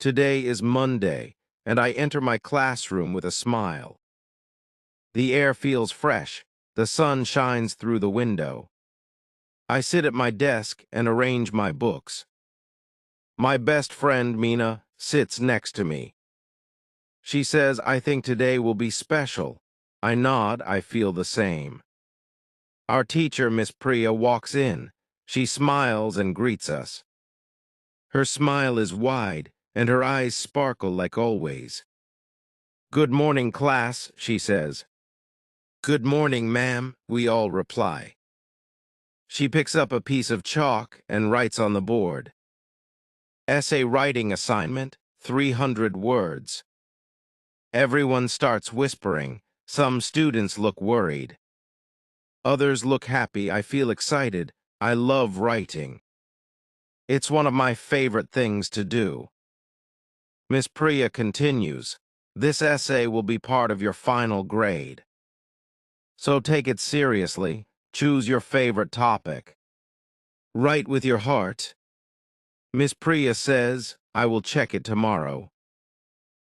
Today is Monday, and I enter my classroom with a smile. The air feels fresh. The sun shines through the window. I sit at my desk and arrange my books. My best friend, Mina, sits next to me. She says, "I think today will be special." I nod, I feel the same. Our teacher, Miss Priya, walks in. She smiles and greets us. Her smile is wide, and her eyes sparkle like always. "Good morning, class," she says. "Good morning, ma'am," we all reply. She picks up a piece of chalk and writes on the board. Essay writing assignment, 300 words. Everyone starts whispering. Some students look worried. Others look happy. I feel excited. I love writing. It's one of my favorite things to do. Miss Priya continues, "This essay will be part of your final grade. So take it seriously. Choose your favorite topic. Write with your heart." Miss Priya says, "I will check it tomorrow."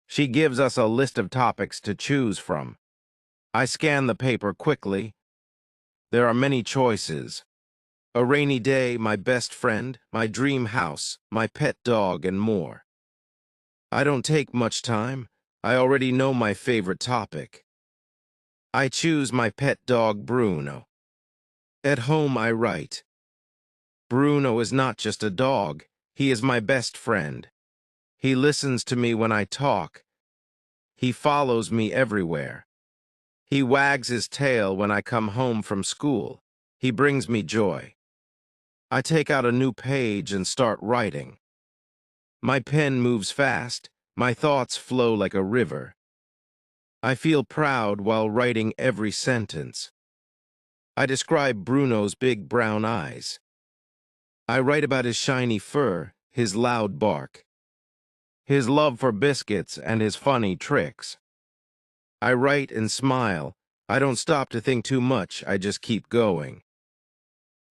She gives us a list of topics to choose from. I scan the paper quickly. There are many choices. A rainy day, my best friend, my dream house, my pet dog, and more. I don't take much time. I already know my favorite topic. I choose my pet dog, Bruno. At home, I write. Bruno is not just a dog. He is my best friend. He listens to me when I talk. He follows me everywhere. He wags his tail when I come home from school. He brings me joy. I take out a new page and start writing. My pen moves fast. My thoughts flow like a river. I feel proud while writing every sentence. I describe Bruno's big brown eyes. I write about his shiny fur, his loud bark, his love for biscuits, and his funny tricks. I write and smile. I don't stop to think too much. I just keep going.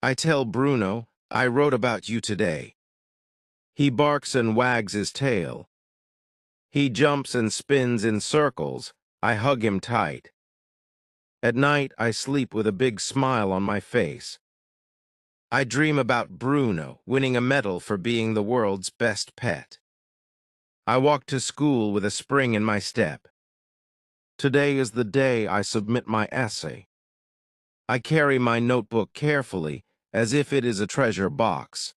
I tell Bruno, "I wrote about you today." He barks and wags his tail. He jumps and spins in circles. I hug him tight. At night, I sleep with a big smile on my face. I dream about Bruno winning a medal for being the world's best pet. I walk to school with a spring in my step. Today is the day I submit my essay. I carry my notebook carefully, as if it is a treasure box.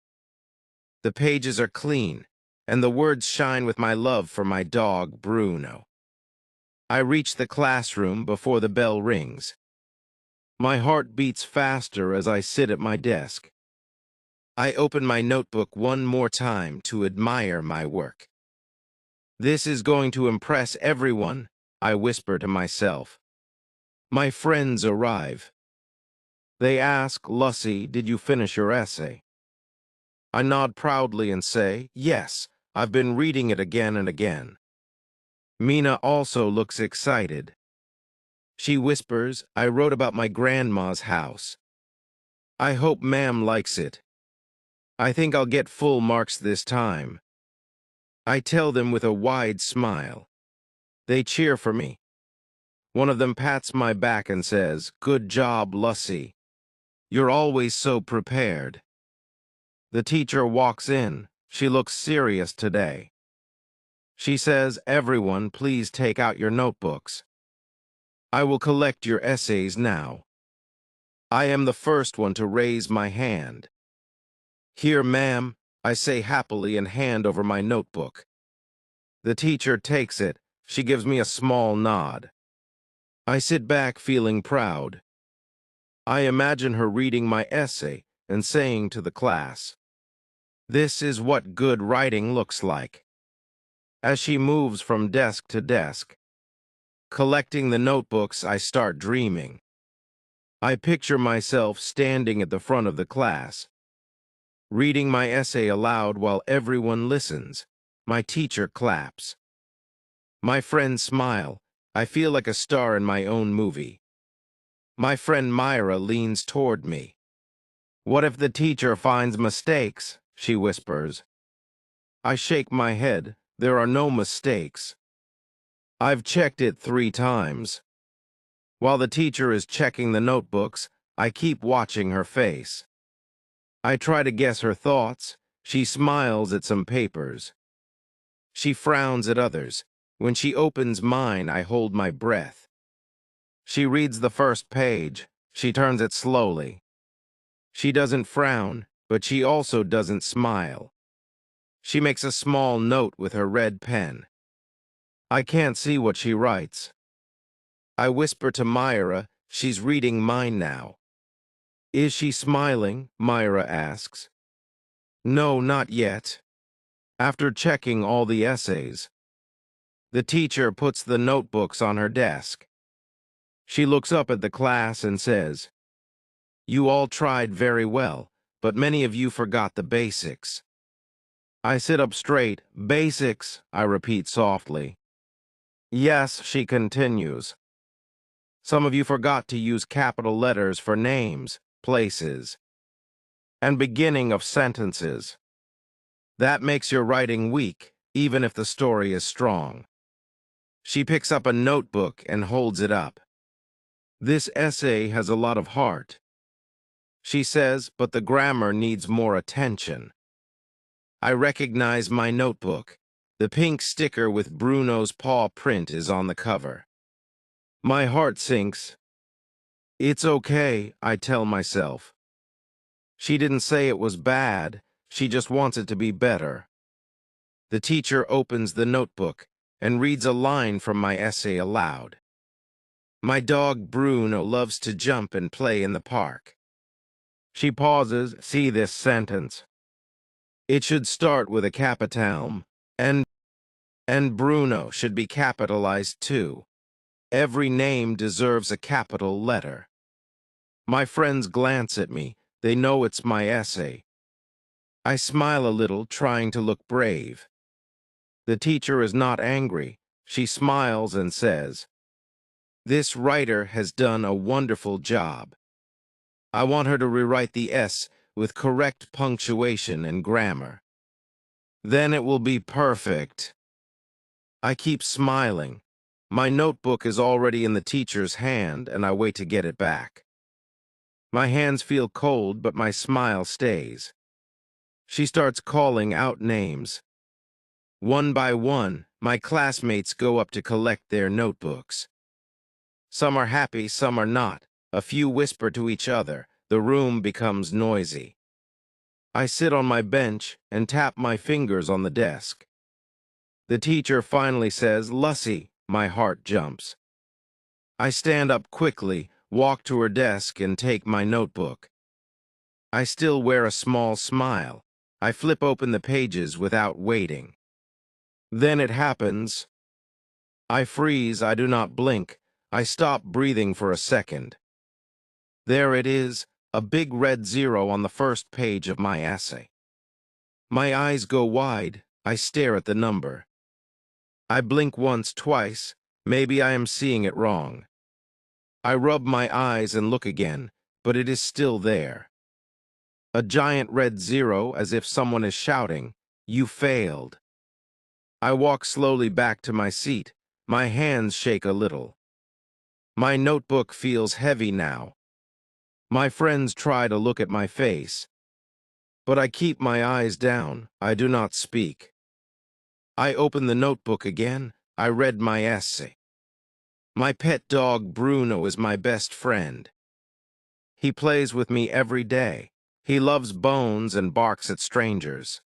The pages are clean, and the words shine with my love for my dog, Bruno. I reach the classroom before the bell rings. My heart beats faster as I sit at my desk. I open my notebook one more time to admire my work. "This is going to impress everyone," I whisper to myself. My friends arrive. They ask, "Lusy, did you finish your essay?" I nod proudly and say, "Yes, I've been reading it again and again." Mina also looks excited. She whispers, "I wrote about my grandma's house. I hope ma'am likes it. I think I'll get full marks this time." I tell them with a wide smile. They cheer for me. One of them pats my back and says, "Good job, Lusy. You're always so prepared." The teacher walks in. She looks serious today. She says, "Everyone, please take out your notebooks. I will collect your essays now." I am the first one to raise my hand. "Here, ma'am," I say happily and hand over my notebook. The teacher takes it. She gives me a small nod. I sit back feeling proud. I imagine her reading my essay and saying to the class, "This is what good writing looks like." As she moves from desk to desk, collecting the notebooks, I start dreaming. I picture myself standing at the front of the class, reading my essay aloud while everyone listens. My teacher claps. My friends smile. I feel like a star in my own movie. My friend Myra leans toward me. "What if the teacher finds mistakes?" she whispers. I shake my head. There are no mistakes. I've checked it 3 times. While the teacher is checking the notebooks, I keep watching her face. I try to guess her thoughts. She smiles at some papers. She frowns at others. When she opens mine, I hold my breath. She reads the first page. She turns it slowly. She doesn't frown, but she also doesn't smile. She makes a small note with her red pen. I can't see what she writes. I whisper to Myra, she's reading mine now. Is she smiling? Myra asks. No, not yet. After checking all the essays, the teacher puts the notebooks on her desk. She looks up at the class and says, "You all tried very well, but many of you forgot the basics." I sit up straight. Basics, I repeat softly. Yes, she continues. Some of you forgot to use capital letters for names, places, and beginning of sentences. That makes your writing weak, even if the story is strong. She picks up a notebook and holds it up. This essay has a lot of heart. She says, but the grammar needs more attention. I recognize my notebook. The pink sticker with Bruno's paw print is on the cover. My heart sinks. It's okay, I tell myself. She didn't say it was bad. She just wants it to be better. The teacher opens the notebook and reads a line from my essay aloud. My dog Bruno loves to jump and play in the park. She pauses, see this sentence. It should start with a capital, and Bruno should be capitalized too. Every name deserves a capital letter. My friends glance at me. They know it's my essay. I smile a little, trying to look brave. The teacher is not angry. She smiles and says, "This writer has done a wonderful job. I want her to rewrite the S with correct punctuation and grammar. Then it will be perfect." I keep smiling. My notebook is already in the teacher's hand, and I wait to get it back. My hands feel cold, but my smile stays. She starts calling out names. One by one, my classmates go up to collect their notebooks. Some are happy, some are not. A few whisper to each other. The room becomes noisy. I sit on my bench and tap my fingers on the desk. The teacher finally says, "Lusy." My heart jumps. I stand up quickly, walk to her desk, and take my notebook. I still wear a small smile. I flip open the pages without waiting. Then it happens. I freeze, I do not blink. I stop breathing for a second. There it is, a big red 0 on the first page of my essay. My eyes go wide. I stare at the number. I blink once, twice. Maybe I am seeing it wrong. I rub my eyes and look again, but it is still there. A giant red 0, as if someone is shouting, "You failed." I walk slowly back to my seat. My hands shake a little. My notebook feels heavy now. My friends try to look at my face, but I keep my eyes down. I do not speak. I open the notebook again. I read my essay. My pet dog Bruno is my best friend. He plays with me every day. He loves bones and barks at strangers.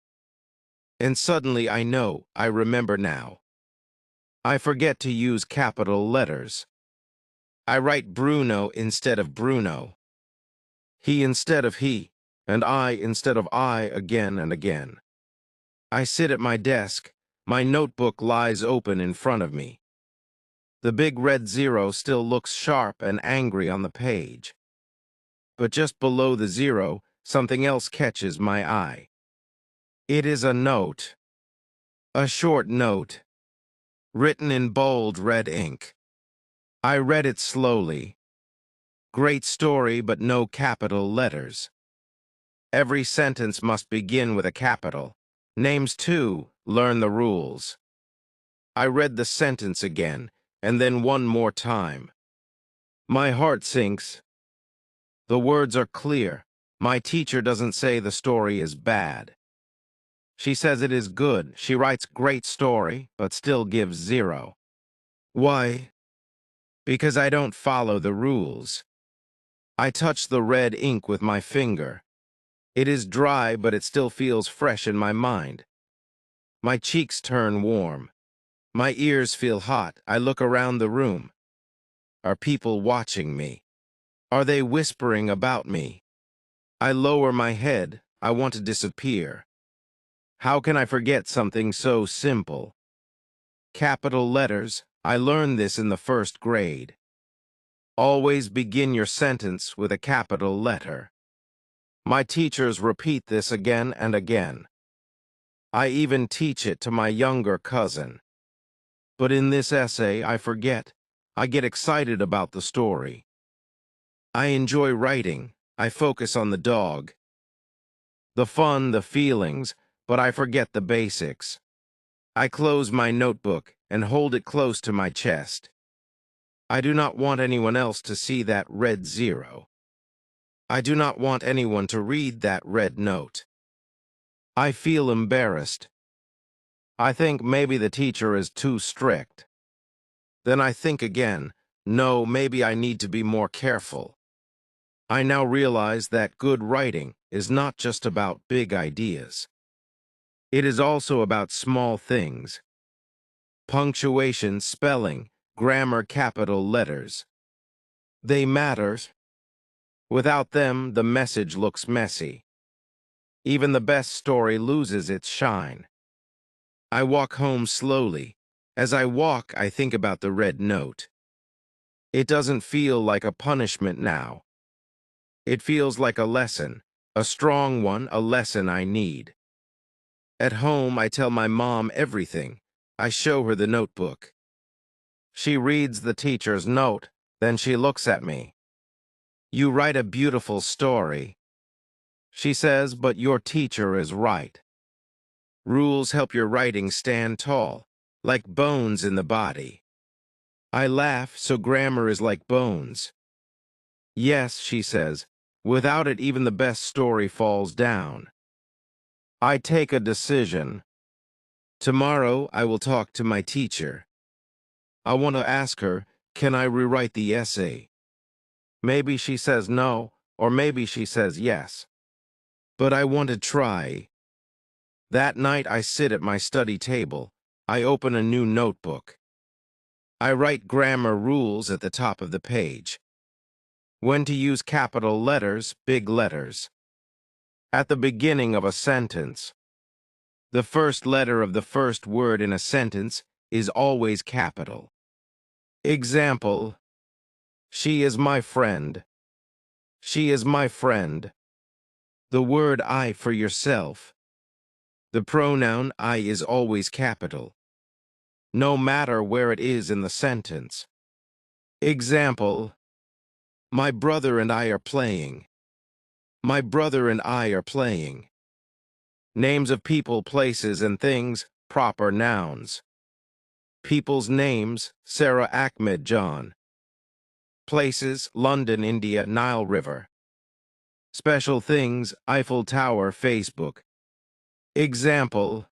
And suddenly I remember now. I forget to use capital letters. I write Bruno instead of Bruno, he instead of he, and I instead of I again and again. I sit at my desk. My notebook lies open in front of me. The big red 0 still looks sharp and angry on the page. But just below the 0, something else catches my eye. It is a note. A short note, written in bold red ink. I read it slowly. Great story, but no capital letters. Every sentence must begin with a capital. Names too, learn the rules. I read the sentence again, and then one more time. My heart sinks. The words are clear. My teacher doesn't say the story is bad. She says it is good. She writes great story, but still gives 0. Why? Because I don't follow the rules. I touch the red ink with my finger. It is dry, but it still feels fresh in my mind. My cheeks turn warm. My ears feel hot. I look around the room. Are people watching me? Are they whispering about me? I lower my head. I want to disappear. How can I forget something so simple? Capital letters. I learned this in the 1st grade. Always begin your sentence with a capital letter. My teachers repeat this again and again. I even teach it to my younger cousin. But in this essay, I forget. I get excited about the story. I enjoy writing. I focus on the dog. The fun, the feelings, but I forget the basics. I close my notebook and hold it close to my chest. I do not want anyone else to see that red 0. I do not want anyone to read that red note. I feel embarrassed. I think maybe the teacher is too strict. Then I think again, no, maybe I need to be more careful. I now realize that good writing is not just about big ideas. It is also about small things. Punctuation, spelling, grammar, capital letters. They matter. Without them, the message looks messy. Even the best story loses its shine. I walk home slowly. As I walk, I think about the red note. It doesn't feel like a punishment now. It feels like a lesson, a strong one, a lesson I need. At home, I tell my mom everything. I show her the notebook. She reads the teacher's note, then she looks at me. You write a beautiful story. She says, but your teacher is right. Rules help your writing stand tall, like bones in the body. I laugh, so grammar is like bones. Yes, she says, without it even the best story falls down. I take a decision. Tomorrow I will talk to my teacher. I want to ask her, can I rewrite the essay? Maybe she says no, or maybe she says yes. But I want to try. That night I sit at my study table. I open a new notebook. I write grammar rules at the top of the page. When to use capital letters, big letters. At the beginning of a sentence. The first letter of the first word in a sentence is always capital. Example: she is my friend. She is my friend. The word I for yourself. The pronoun I is always capital, no matter where it is in the sentence. Example: my brother and I are playing. My brother and I are playing. Names of people, places, and things, proper nouns. People's names: Sarah, Ahmed, John. Places: London, India, Nile River. Special things: Eiffel Tower, Facebook. Example: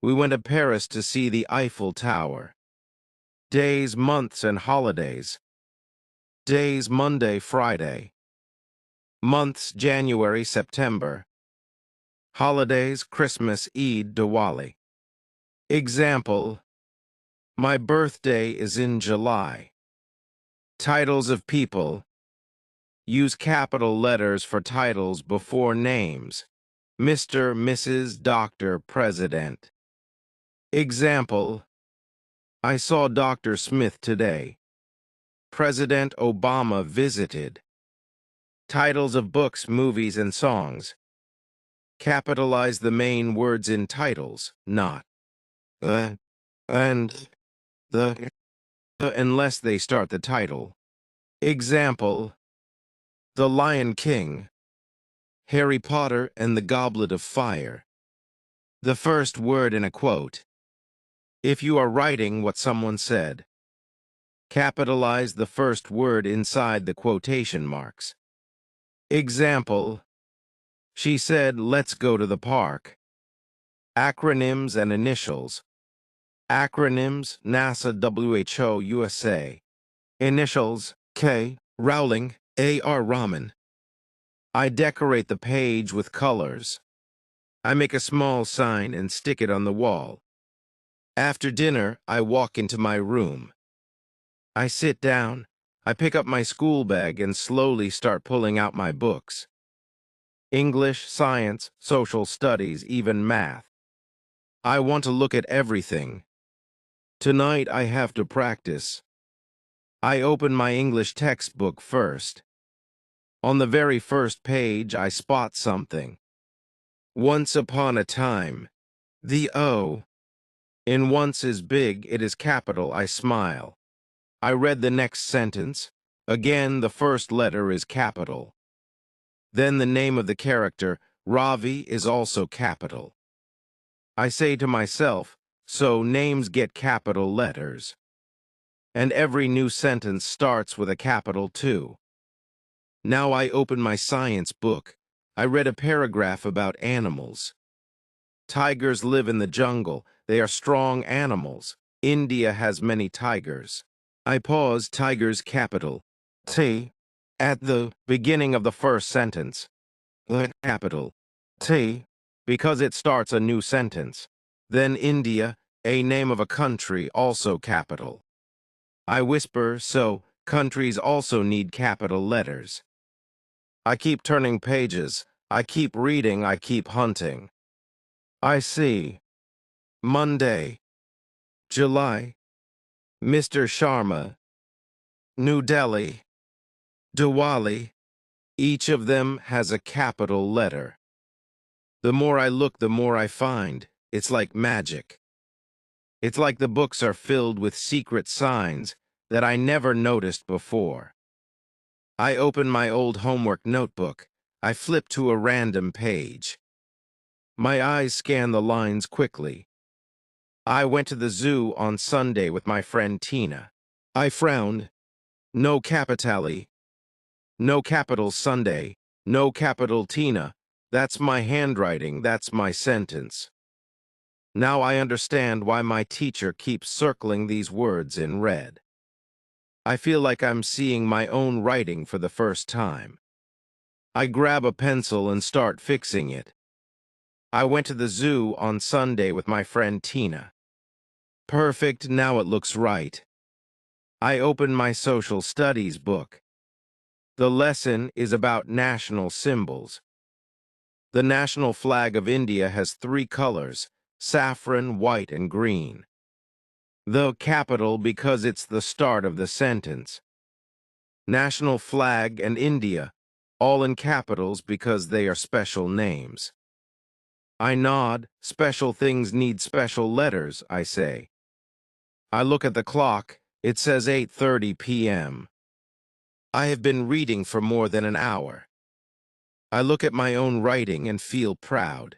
we went to Paris to see the Eiffel Tower. Days, months, and holidays. Days: Monday, Friday. Months: January, September. Holidays: Christmas, Eid, Diwali. Example: my birthday is in July. Titles of people. Use capital letters for titles before names. Mr., Mrs., Doctor, President. Example: I saw Dr. Smith today. President Obama visited. Titles of books, movies, and songs. Capitalize the main words in titles, not and the unless they start the title. Example: The Lion King, Harry Potter and the Goblet of Fire. The first word in a quote. If you are writing what someone said, capitalize the first word inside the quotation marks. Example, she said, let's go to the park. Acronyms and initials. Acronyms, NASA, WHO, USA. Initials, K, Rowling, A.R. Rahman. I decorate the page with colors. I make a small sign and stick it on the wall. After dinner, I walk into my room. I sit down. I pick up my school bag and slowly start pulling out my books. English, science, social studies, even math. I want to look at everything. Tonight I have to practice. I open my English textbook first. On the very first page, I spot something. Once upon a time. The O. In once is big, it is capital, I smile. I read the next sentence. Again, the first letter is capital. Then the name of the character, Ravi, is also capital. I say to myself, so names get capital letters. And every new sentence starts with a capital too. Now I open my science book. I read a paragraph about animals. Tigers live in the jungle. They are strong animals. India has many tigers. I pause, tigers capital T at the beginning of the first sentence. The capital T because it starts a new sentence. Then India, a name of a country, also capital. I whisper, so countries also need capital letters. I keep turning pages. I keep reading. I keep hunting. I see. Monday, July, Mr. Sharma, New Delhi, Diwali. Each of them has a capital letter. The more I look, the more I find. It's like magic. It's like the books are filled with secret signs that I never noticed before. I open my old homework notebook. I flip to a random page. My eyes scan the lines quickly. I went to the zoo on Sunday with my friend Tina. I frowned. No capitale. No capital Sunday. No capital Tina. That's my handwriting. That's my sentence. Now I understand why my teacher keeps circling these words in red. I feel like I'm seeing my own writing for the first time. I grab a pencil and start fixing it. I went to the zoo on Sunday with my friend Tina. Perfect, now it looks right. I open my social studies book. The lesson is about national symbols. The national flag of India has 3 colors, saffron, white, and green. The capital because it's the start of the sentence. National flag and India, all in capitals because they are special names. I nod. Special things need special letters, I say. I look at the clock. It says 8:30 p.m. I have been reading for more than an hour. I look at my own writing and feel proud.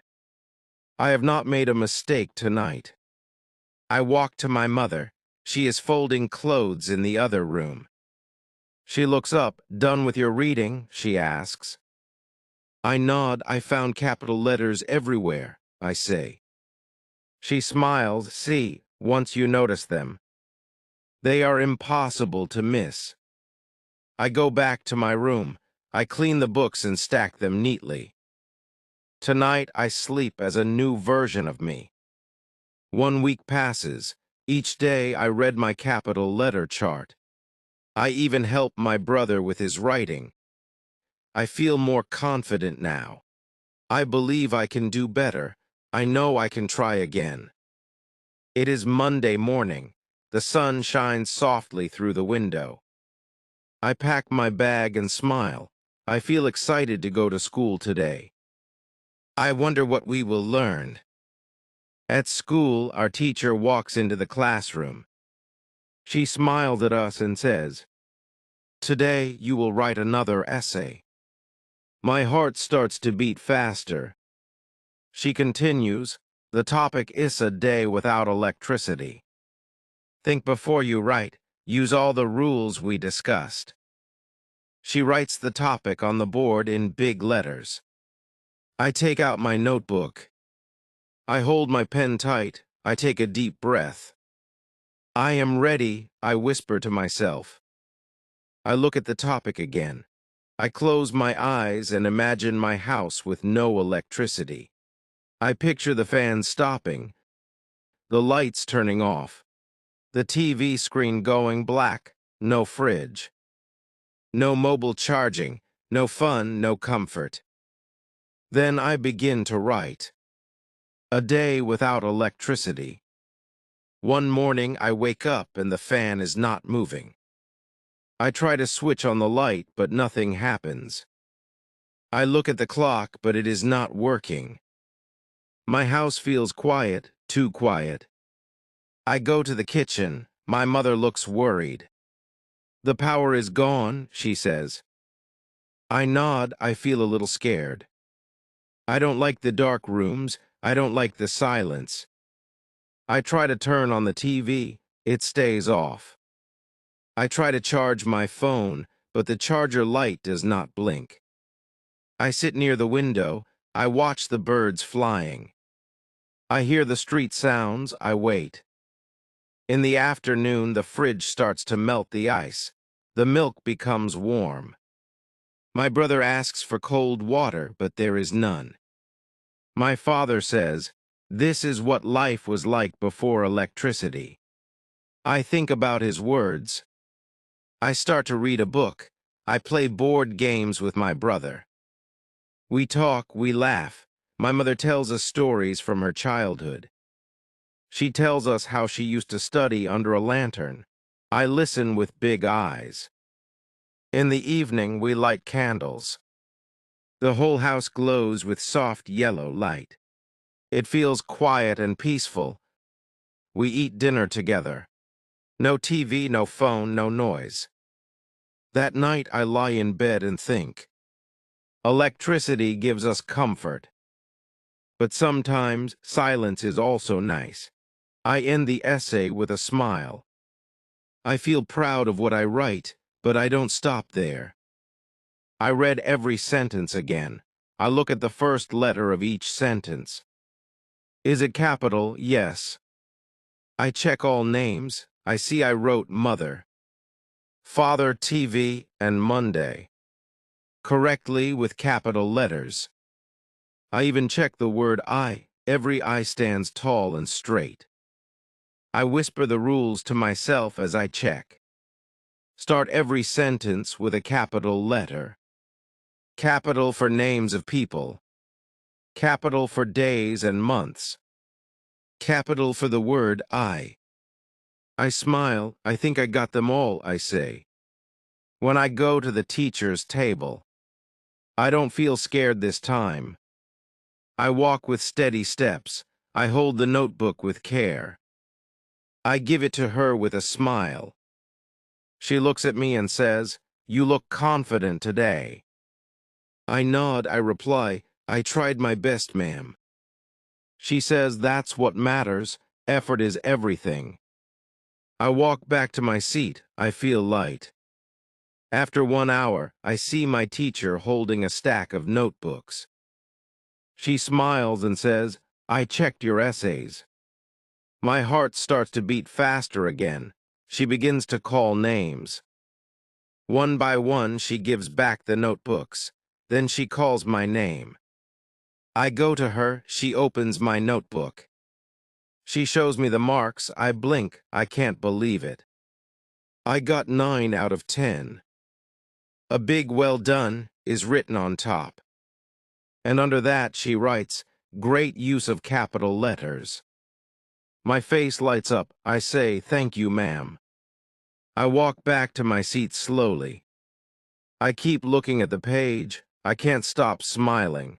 I have not made a mistake tonight. I walk to my mother. She is folding clothes in the other room. She looks up. Done with your reading? She asks. I nod. I found capital letters everywhere, I say. She smiles. See, once you notice them. They are impossible to miss. I go back to my room. I clean the books and stack them neatly. Tonight I sleep as a new version of me. 1 week passes. Each day I read my capital letter chart. I even help my brother with his writing. I feel more confident now. I believe I can do better. I know I can try again. It is Monday morning. The sun shines softly through the window. I pack my bag and smile. I feel excited to go to school today. I wonder what we will learn. At school, our teacher walks into the classroom. She smiles at us and says, "Today you will write another essay." My heart starts to beat faster. She continues, The topic is a day without electricity. Think before you write. Use all the rules we discussed. She writes the topic on the board in big letters. I take out my notebook. I hold my pen tight. I take a deep breath. I am ready, I whisper to myself. I look at the topic again. I close my eyes and imagine my house with no electricity. I picture the fans stopping, the lights turning off, the TV screen going black, no fridge, no mobile charging, no fun, no comfort. Then I begin to write. A day without electricity. One morning I wake up and the fan is not moving. I try to switch on the light, but nothing happens. I look at the clock, but it is not working. My house feels quiet, too quiet. I go to the kitchen. My mother looks worried. The power is gone, she says. I nod. I feel a little scared. I don't like the dark rooms. I don't like the silence. I try to turn on the TV. It stays off. I try to charge my phone, but the charger light does not blink. I sit near the window. I watch the birds flying. I hear the street sounds. I wait. In the afternoon, the fridge starts to melt the ice. The milk becomes warm. My brother asks for cold water, but there is none. My father says, "This is what life was like before electricity." I think about his words. I start to read a book. I play board games with my brother. We talk, we laugh. My mother tells us stories from her childhood. She tells us how she used to study under a lantern. I listen with big eyes. In the evening, we light candles. The whole house glows with soft yellow light. It feels quiet and peaceful. We eat dinner together. No TV, no phone, no noise. That night, I lie in bed and think. Electricity gives us comfort. But sometimes, silence is also nice. I end the essay with a smile. I feel proud of what I write, but I don't stop there. I read every sentence again. I look at the first letter of each sentence. Is it capital? Yes. I check all names. I see I wrote mother, father, TV, and Monday correctly with capital letters. I even check the word I. Every I stands tall and straight. I whisper the rules to myself as I check. Start every sentence with a capital letter. Capital for names of people. Capital for days and months. Capital for the word I. I smile. I think I got them all, I say. When I go to the teacher's table, I don't feel scared this time. I walk with steady steps. I hold the notebook with care. I give it to her with a smile. She looks at me and says, "You look confident today." I nod. I reply, "I tried my best, ma'am." She says, "That's what matters. Effort is everything." I walk back to my seat. I feel light. After 1 hour, I see my teacher holding a stack of notebooks. She smiles and says, "I checked your essays." My heart starts to beat faster again. She begins to call names. One by one, she gives back the notebooks. Then she calls my name. I go to her. She opens my notebook. She shows me the marks. I blink. I can't believe it. I got 9 out of 10. A big "well done" is written on top. And under that she writes, "Great use of capital letters." My face lights up. I say, "Thank you, ma'am." I walk back to my seat slowly. I keep looking at the page. I can't stop smiling.